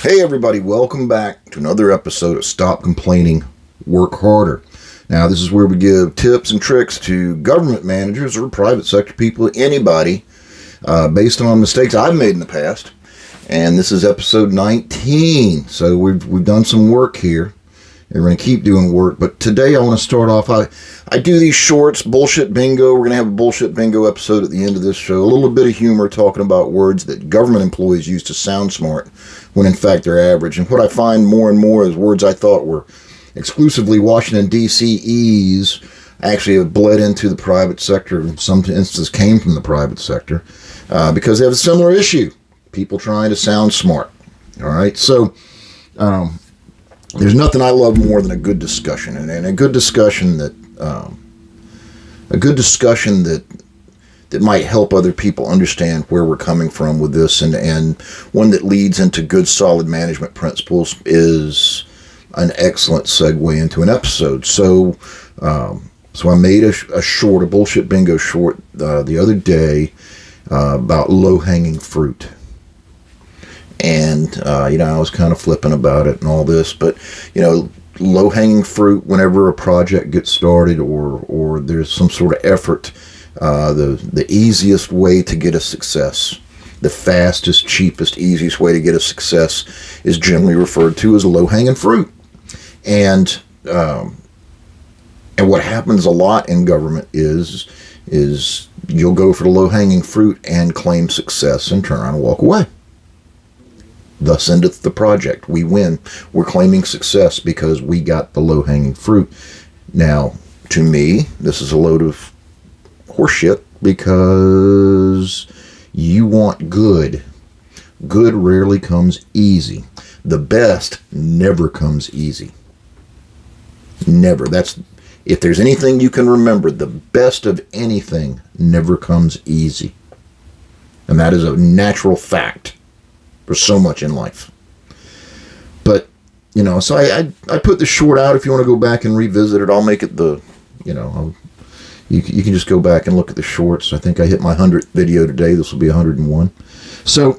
Hey everybody, welcome back to another episode of Stop Complaining, Work Harder. Now this is where we give tips and tricks to government managers or private sector people, anybody, based on mistakes I've made in the past. And this is episode 19, so we've done some work here. And we're going to keep doing work, but today I want to start off, I do these shorts, bullshit bingo. We're going to have a bullshit bingo episode at the end of this show. A little bit of humor talking about words that government employees use to sound smart when in fact they're average. And what I find more and more is words I thought were exclusively Washington, D.C.'s actually have bled into the private sector. In some instances came from the private sector because they have a similar issue. People trying to sound smart. All right, so there's nothing I love more than a good discussion, and a good discussion that might help other people understand where we're coming from with this, and one that leads into good, solid management principles is an excellent segue into an episode. So I made a bullshit bingo short the other day about low-hanging fruit. And, I was kind of flipping about it and all this, but, low-hanging fruit whenever a project gets started or there's some sort of effort, the easiest way to get a success, the fastest, cheapest, easiest way to get a success is generally referred to as low-hanging fruit. And what happens a lot in government is you'll go for the low-hanging fruit and claim success and turn around and walk away. Thus endeth the project. We win. We're claiming success because we got the low-hanging fruit. Now, to me, this is a load of horseshit because you want good. Good rarely comes easy. The best never comes easy. Never. If there's anything you can remember, the best of anything never comes easy. And that is a natural fact. For so much in life. But, so I put the short out. If you want to go back and revisit it, I'll make it you can just go back and look at the shorts. I think I hit my 100th video today. This will be 101. So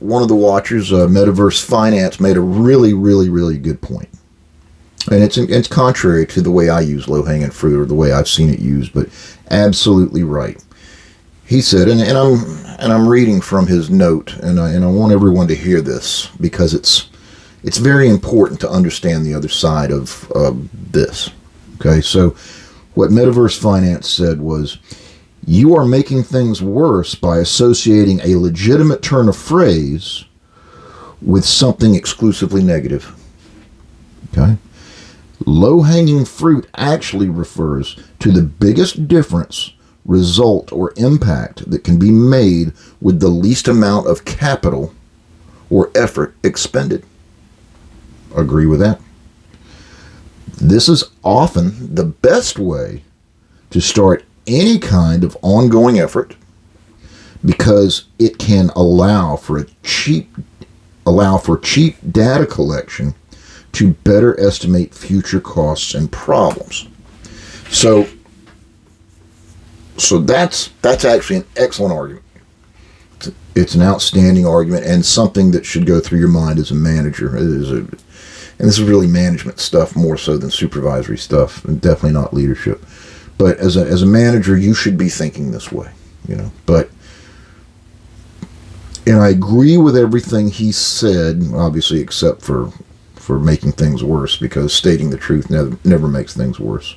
one of the watchers, Metaverse Finance, made a really, really, really good point. And it's contrary to the way I use low-hanging fruit or the way I've seen it used, but absolutely right. He said, and I'm reading from his note, and I want everyone to hear this because it's very important to understand the other side of this. Okay, so what Metaverse Finance said was, you are making things worse by associating a legitimate turn of phrase with something exclusively negative. Okay, low-hanging fruit actually refers to the biggest difference, result, or impact that can be made with the least amount of capital or effort expended. Agree with that? This is often the best way to start any kind of ongoing effort because it can allow for cheap data collection to better estimate future costs and problems. So that's actually an excellent argument. It's an outstanding argument and something that should go through your mind as a manager. And this is really management stuff more so than supervisory stuff, and definitely not leadership. But as a manager, you should be thinking this way, And I agree with everything he said, obviously, except for making things worse, because stating the truth never makes things worse.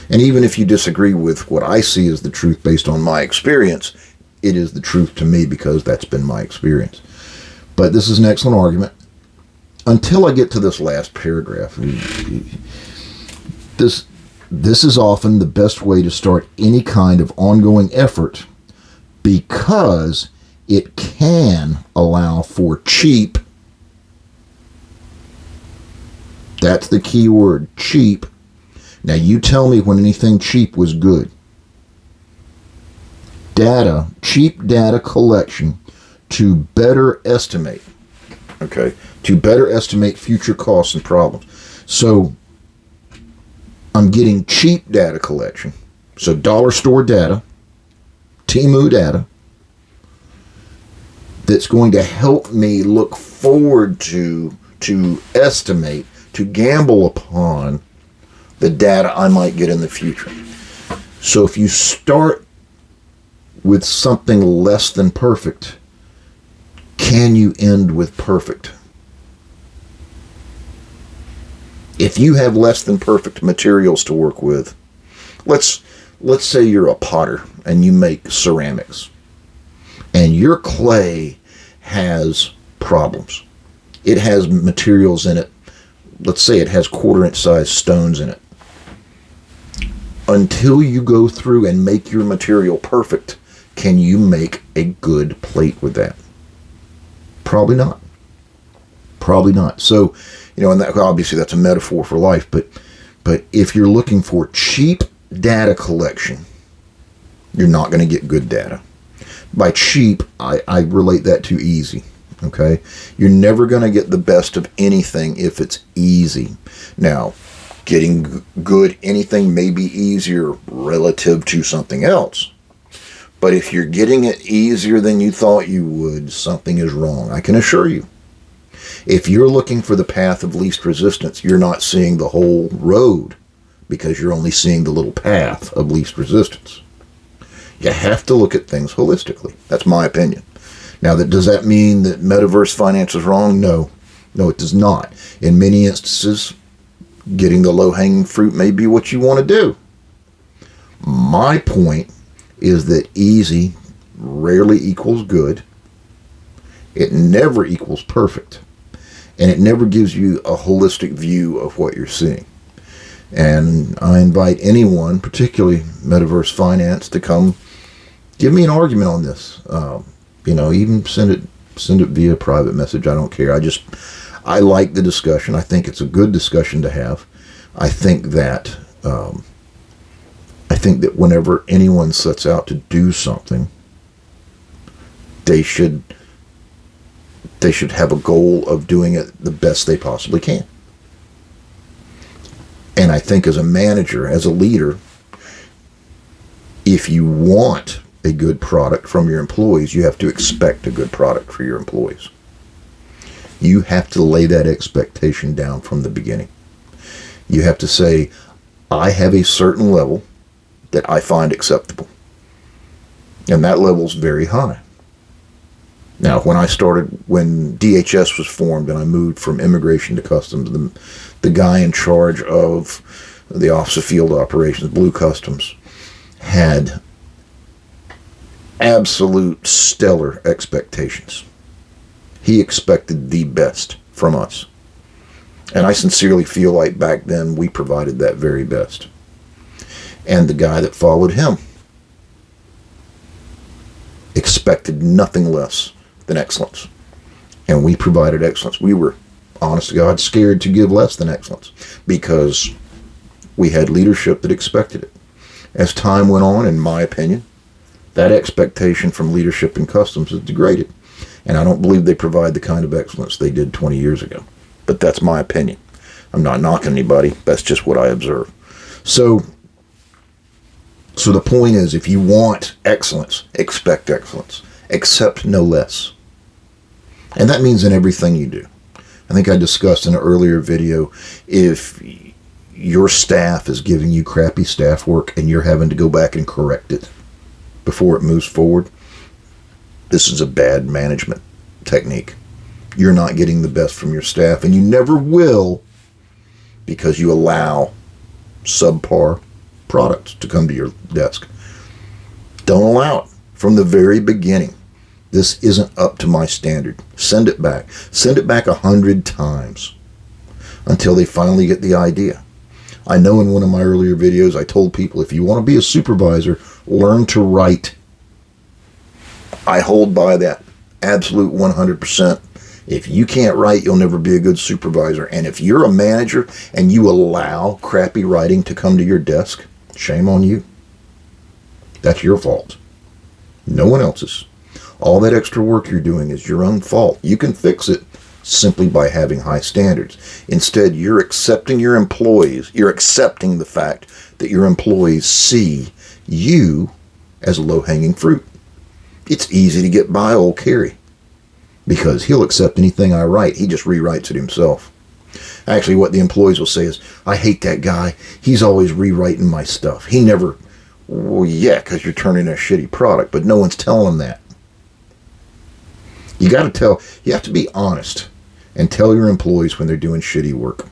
And even if you disagree with what I see as the truth based on my experience, it is the truth to me because that's been my experience. But this is an excellent argument. Until I get to this last paragraph, this is often the best way to start any kind of ongoing effort because it can allow for cheap, that's the key word, cheap. Now you tell me when anything cheap was good. Cheap data collection to better estimate. Okay, to better estimate future costs and problems. So I'm getting cheap data collection. So dollar store data, Temu data, that's going to help me look forward to estimate, to gamble upon the data I might get in the future. So if you start with something less than perfect, can you end with perfect? If you have less than perfect materials to work with, let's say you're a potter and you make ceramics, and your clay has problems. It has materials in it. Let's say it has 1/4 inch size stones in it. Until you go through and make your material perfect, can you make a good plate with that? Probably not. Probably not. So, and that, obviously that's a metaphor for life, but if you're looking for cheap data collection, you're not going to get good data. By cheap, I relate that to easy. Okay? You're never going to get the best of anything if it's easy. Now, getting good anything may be easier relative to something else. But if you're getting it easier than you thought you would, something is wrong. I can assure you. If you're looking for the path of least resistance, you're not seeing the whole road because you're only seeing the little path of least resistance. You have to look at things holistically. That's my opinion. Now, does that mean that metaverse finance is wrong? No. No, it does not. In many instances, getting the low-hanging fruit may be what you want to do. My point is that easy rarely equals good. It never equals perfect. And it never gives you a holistic view of what you're seeing. And I invite anyone, particularly metaverse finance, to come give me an argument on this. Even send it via private message. I don't care. I like the discussion. I think it's a good discussion to have. I think that whenever anyone sets out to do something, they should have a goal of doing it the best they possibly can. And I think as a manager, as a leader, if you want a good product from your employees, you have to expect a good product for your employees. You have to lay that expectation down from the beginning. You have to say, I have a certain level that I find acceptable. And that level's very high. Now, when DHS was formed and I moved from immigration to customs, the guy in charge of the Office of Field Operations, Blue Customs, had absolute stellar expectations. He expected the best from us. And I sincerely feel like back then we provided that very best. And the guy that followed him expected nothing less than excellence. And we provided excellence. We were, honest to God, scared to give less than excellence because we had leadership that expected it. As time went on, in my opinion, that expectation from leadership in customs is degraded. And I don't believe they provide the kind of excellence they did 20 years ago. But that's my opinion. I'm not knocking anybody. That's just what I observe. So the point is, if you want excellence, expect excellence. Accept no less. And that means in everything you do. I think I discussed in an earlier video, if your staff is giving you crappy staff work and you're having to go back and correct it before it moves forward, this is a bad management technique. You're not getting the best from your staff, and you never will because you allow subpar products to come to your desk. Don't allow it from the very beginning. This isn't up to my standard. Send it back. Send it back 100 times until they finally get the idea. I know in one of my earlier videos I told people, if you want to be a supervisor, learn to write. I hold by that absolute 100%. If you can't write, you'll never be a good supervisor. And if you're a manager and you allow crappy writing to come to your desk, shame on you. That's your fault. No one else's. All that extra work you're doing is your own fault. You can fix it simply by having high standards. Instead, you're accepting your employees. You're accepting the fact that your employees see you as low-hanging fruit. It's easy to get by, old Carrie. because he'll accept anything I write. He just rewrites it himself. Actually, what the employees will say is, I hate that guy. He's always rewriting my stuff. He never... Well, yeah, because you're turning in a shitty product, but no one's telling them that. You have to be honest and tell your employees when they're doing shitty work.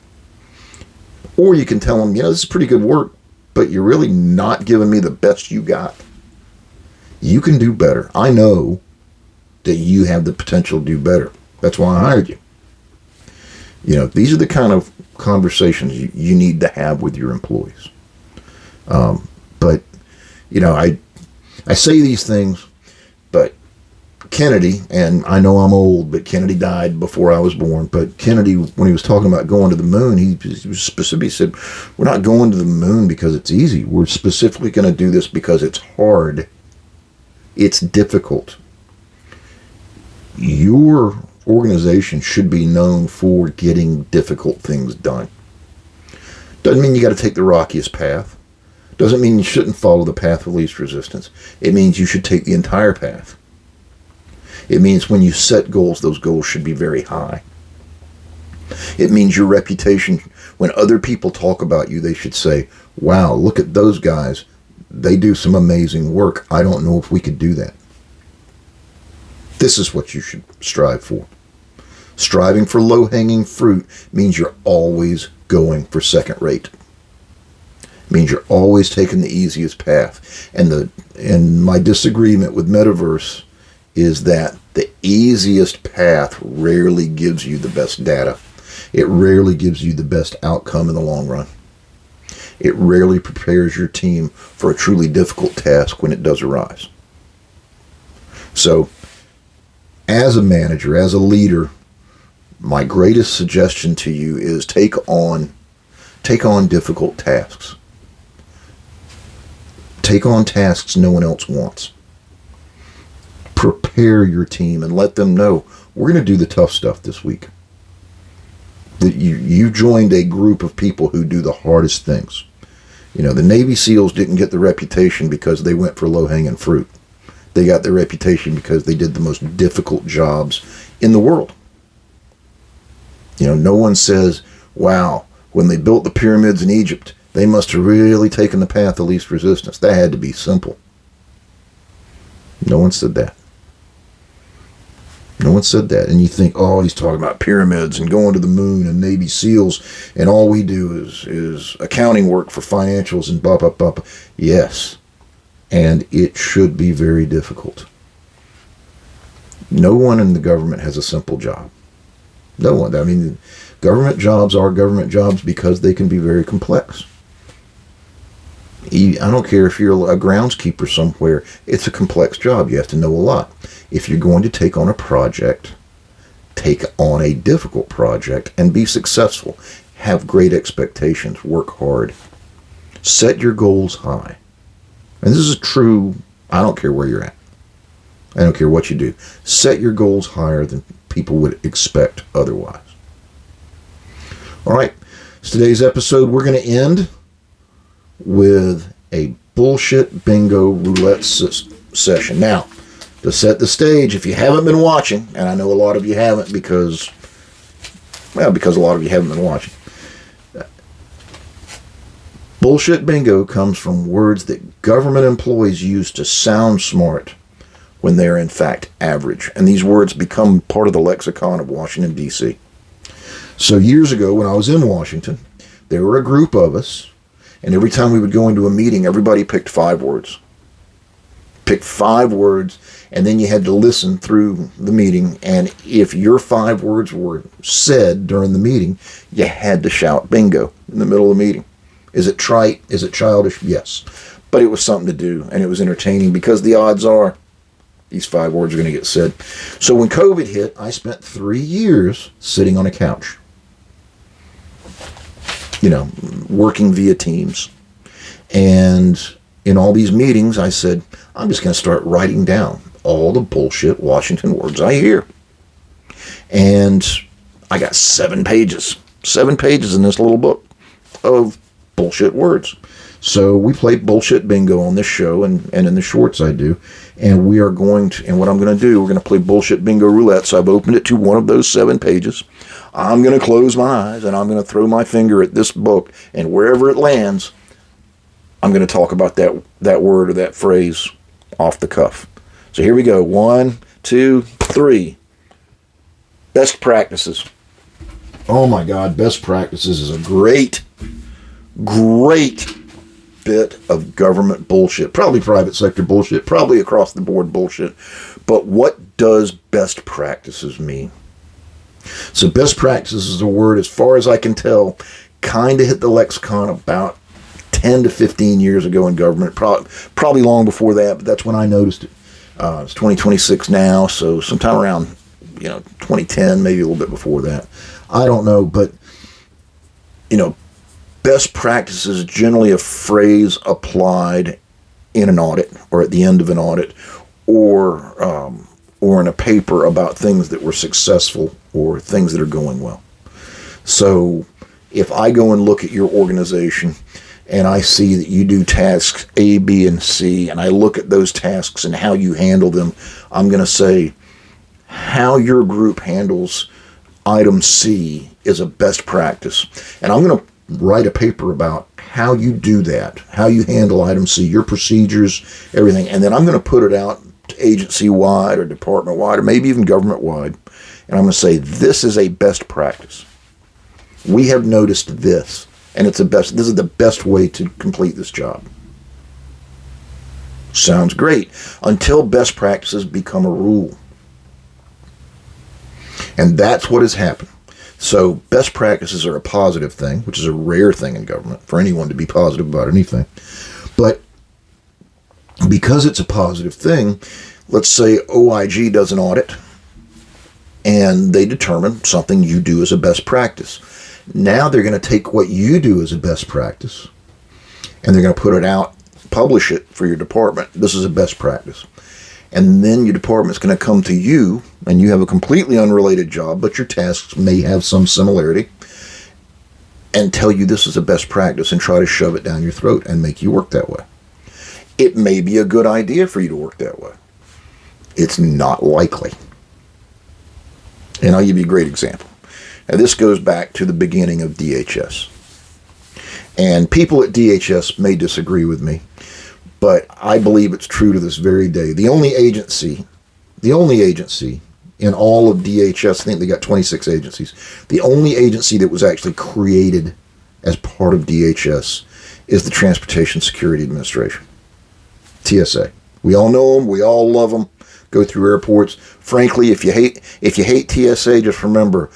Or you can tell them, this is pretty good work, but you're really not giving me the best you got. You can do better. I know that you have the potential to do better. That's why I hired you. These are the kind of conversations you need to have with your employees. But I say these things, but Kennedy, and I know I'm old, but Kennedy died before I was born. But Kennedy, when he was talking about going to the moon, he specifically said, we're not going to the moon because it's easy. We're specifically going to do this because it's hard. It's difficult. Your organization should be known for getting difficult things done. Doesn't mean you got to take the rockiest path. Doesn't mean you shouldn't follow the path of least resistance. It means you should take the entire path. It means when you set goals, those goals should be very high. It means your reputation, when other people talk about you, they should say, wow, look at those guys. They do some amazing work. I don't know if we could do that. This is what you should strive for. Striving for low-hanging fruit means you're always going for second rate. It means you're always taking the easiest path. And my disagreement with Metaverse is that the easiest path rarely gives you the best data. It rarely gives you the best outcome in the long run. It rarely prepares your team for a truly difficult task when it does arise. So, as a manager, as a leader, my greatest suggestion to you is take on difficult tasks. Take on tasks no one else wants. Prepare your team and let them know, we're going to do the tough stuff this week. That you joined a group of people who do the hardest things. The Navy SEALs didn't get the reputation because they went for low-hanging fruit. They got their reputation because they did the most difficult jobs in the world. No one says, wow, when they built the pyramids in Egypt, they must have really taken the path of least resistance. That had to be simple. No one said that. No one said that. And you think, oh, he's talking about pyramids and going to the moon and Navy SEALs, and all we do is accounting work for financials and blah, blah, blah. Yes. And it should be very difficult. No one in the government has a simple job. No one. I mean, government jobs are government jobs because they can be very complex. I don't care if you're a groundskeeper somewhere. It's a complex job. You have to know a lot. If you're going to take on a project, take on a difficult project and be successful. Have great expectations. Work hard. Set your goals high. And this is true, I don't care where you're at. I don't care what you do. Set your goals higher than people would expect otherwise. All right, so today's episode, we're going to end with a bullshit bingo roulette session. Now, to set the stage, if you haven't been watching, and I know a lot of you haven't because a lot of you haven't been watching. Bullshit bingo comes from words that government employees use to sound smart when they're in fact average. And these words become part of the lexicon of Washington, D.C. So years ago when I was in Washington, there were a group of us, and every time we would go into a meeting, everybody picked 5 words. Picked 5 words, and then you had to listen through the meeting, and if your 5 words were said during the meeting, you had to shout bingo in the middle of the meeting. Is it trite? Is it childish? Yes. But it was something to do, and it was entertaining because the odds are these 5 words are going to get said. So when COVID hit, I spent 3 years sitting on a couch, working via Teams. And in all these meetings, I said, I'm just going to start writing down all the bullshit Washington words I hear. And I got 7 pages in this little book of bullshit words. So we play bullshit bingo on this show and in the shorts I do. And we are going to, and what I'm going to do, we're going to play bullshit bingo roulette. So I've opened it to one of those 7 pages. I'm going to close my eyes and I'm going to throw my finger at this book, and wherever it lands, I'm going to talk about that word or that phrase off the cuff. So here we go. 1, 2, 3. Best practices. Oh my God, best practices is a great bit of government bullshit. Probably private sector bullshit. Probably across the board bullshit. But what does best practices mean? So best practices is a word, as far as I can tell, kind of hit the lexicon about 10 to 15 years ago in government. Probably long before that, but that's when I noticed it. It's 2026 now, so sometime around 2010, maybe a little bit before that. I don't know, but best practices is generally a phrase applied in an audit or at the end of an audit, or in a paper about things that were successful or things that are going well. So if I go and look at your organization and I see that you do tasks A, B, and C, and I look at those tasks and how you handle them, I'm going to say how your group handles item C is a best practice. And I'm going to write a paper about how you do that, how you handle item C, your procedures, everything. And then I'm going to put it out to agency-wide or department-wide or maybe even government-wide. And I'm going to say, this is a best practice. We have noticed this, and this is the best way to complete this job. Sounds great, until best practices become a rule. And that's what has happened. So best practices are a positive thing, which is a rare thing in government for anyone to be positive about anything. But because it's a positive thing, let's say OIG does an audit and they determine something you do as a best practice. Now they're going to take what you do as a best practice and they're going to put it out, publish it for your department. This is a best practice. And then your department's going to come to you, and you have a completely unrelated job, but your tasks may have some similarity, and tell you this is a best practice and try to shove it down your throat and make you work that way. It may be a good idea for you to work that way. It's not likely. And I'll give you a great example. And this goes back to the beginning of DHS. And people at DHS may disagree with me, but I believe it's true to this very day. The only agency in all of DHS, I think they got 26 agencies, the only agency that was actually created as part of DHS is the Transportation Security Administration, TSA. We all know them, we all love them, go through airports. Frankly, if you hate TSA, just remember,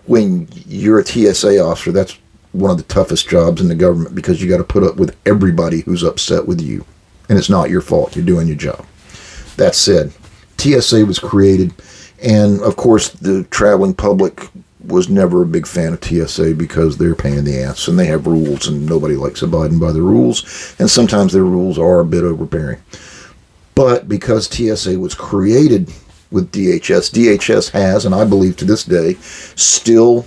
when you're a TSA officer, that's one of the toughest jobs in the government because you got to put up with everybody who's upset with you. And it's not your fault. You're doing your job. That said, TSA was created, and of course the traveling public was never a big fan of TSA because they're a pain in the ass, and they have rules, and nobody likes abiding by the rules, and sometimes their rules are a bit overbearing. But because TSA was created with DHS has, and I believe to this day, still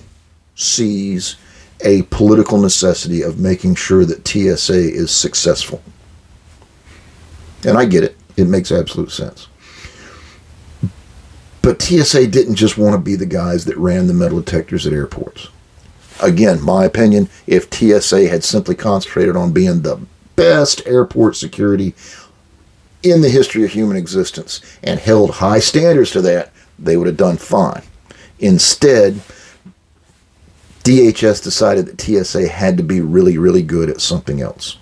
sees a political necessity of making sure that TSA is successful. And I get it. It makes absolute sense. But TSA didn't just want to be the guys that ran the metal detectors at airports. Again, my opinion, if TSA had simply concentrated on being the best airport security in the history of human existence and held high standards to that, they would have done fine. Instead, DHS decided that TSA had to be really, really good at something else.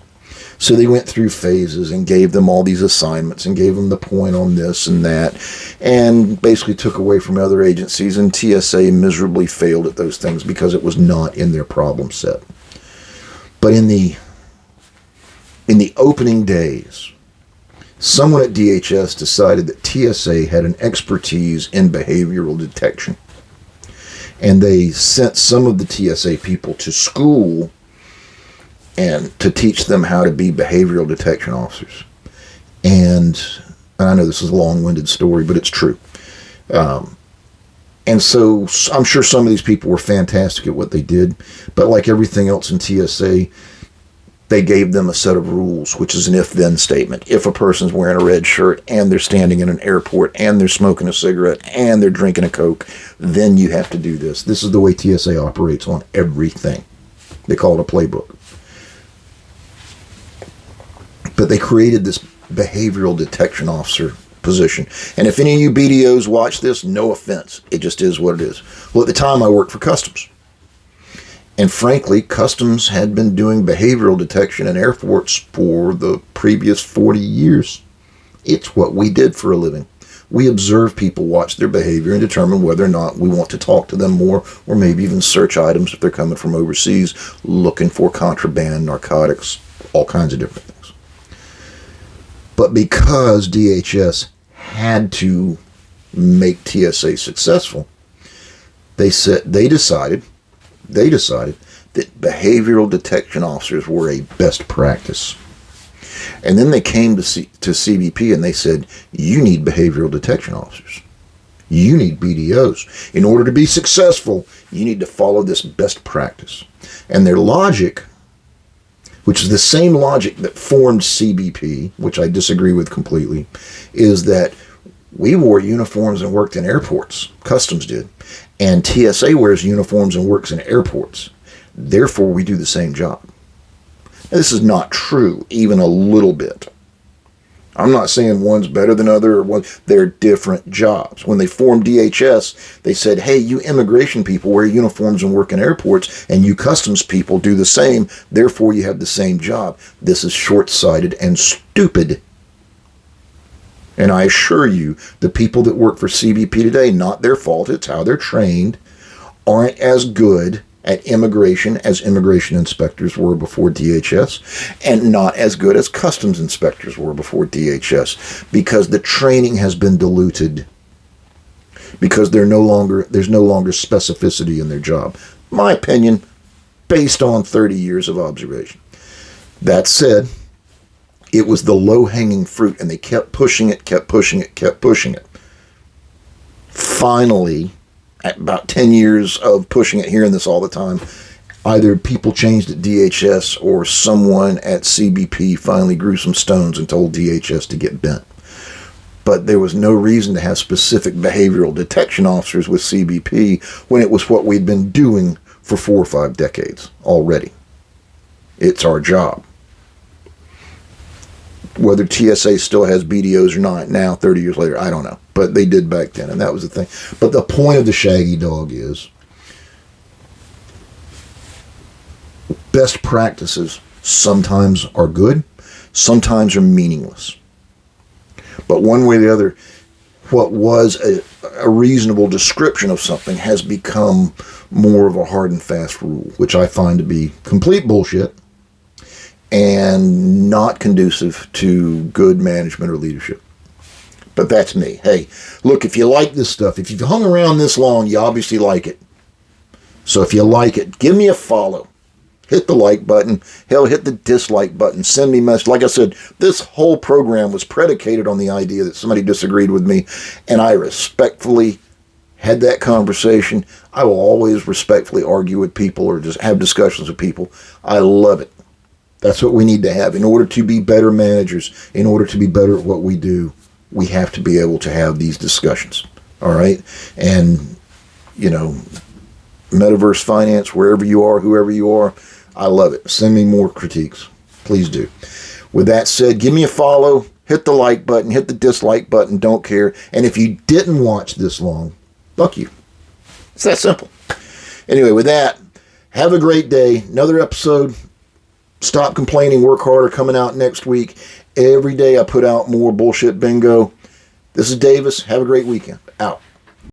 So they went through phases and gave them all these assignments and gave them the point on this and that, and basically took away from other agencies, and TSA miserably failed at those things because it was not in their problem set. But in the opening days, someone at DHS decided that TSA had an expertise in behavioral detection. And they sent some of the TSA people to school and to teach them how to be behavioral detection officers. And I know this is a long-winded story, but it's true. And so I'm sure some of these people were fantastic at what they did, but like everything else in TSA, they gave them a set of rules, which is an if-then statement. If a person's wearing a red shirt and they're standing in an airport and they're smoking a cigarette and they're drinking a Coke, then you have to do this. This is the way TSA operates on everything. They call it a playbook. But they created this behavioral detection officer position. And if any of you BDOs watch this, no offense. It just is what it is. Well, at the time, I worked for Customs. And frankly, Customs had been doing behavioral detection in airports for the previous 40 years. It's what we did for a living. We observe people, watch their behavior, and determine whether or not we want to talk to them more, or maybe even search items if they're coming from overseas, looking for contraband, narcotics, all kinds of different things. But because DHS had to make TSA successful, they decided that behavioral detection officers were a best practice. And then they came to CBP and they said, you need behavioral detection officers. You need BDOs. In order to be successful, you need to follow this best practice. And their logic, which is the same logic that formed CBP, which I disagree with completely, is that we wore uniforms and worked in airports. Customs did. And TSA wears uniforms and works in airports. Therefore, we do the same job. Now, this is not true, even a little bit. I'm not saying one's better than other. They're different jobs. When they formed DHS, they said, hey, you immigration people wear uniforms and work in airports, and you customs people do the same. Therefore, you have the same job. This is short-sighted and stupid. And I assure you, the people that work for CBP today, not their fault, it's how they're trained, aren't as good at immigration as immigration inspectors were before DHS, and not as good as customs inspectors were before DHS, because the training has been diluted, because there's no longer specificity in their job. My opinion, based on 30 years of observation. That said, it was the low-hanging fruit, and they kept pushing it. Finally, at about 10 years of pushing it, hearing this all the time, either people changed at DHS or someone at CBP finally grew some stones and told DHS to get bent. But there was no reason to have specific behavioral detection officers with CBP when it was what we'd been doing for 4 or 5 decades already. It's our job. Whether TSA still has BDOs or not now, 30 years later, I don't know. But they did back then, and that was the thing. But the point of the Shaggy Dog is best practices sometimes are good, sometimes are meaningless. But one way or the other, what was a reasonable description of something has become more of a hard and fast rule, which I find to be complete bullshit and not conducive to good management or leadership. But that's me. Hey, look, if you like this stuff, if you've hung around this long, you obviously like it. So if you like it, give me a follow. Hit the like button. Hell, hit the dislike button. Send me a message. Like I said, this whole program was predicated on the idea that somebody disagreed with me, and I respectfully had that conversation. I will always respectfully argue with people or just have discussions with people. I love it. That's what we need to have. In order to be better managers, in order to be better at what we do, we have to be able to have these discussions. All right? And, you know, Metaverse Finance, wherever you are, whoever you are, I love it. Send me more critiques. Please do. With that said, give me a follow, hit the like button, hit the dislike button, don't care. And if you didn't watch this long, fuck you. It's that simple. Anyway, with that, have a great day. Another episode. Stop Complaining, Work Harder coming out next week. Every day I put out more bullshit bingo. This is Davis. Have a great weekend. Out.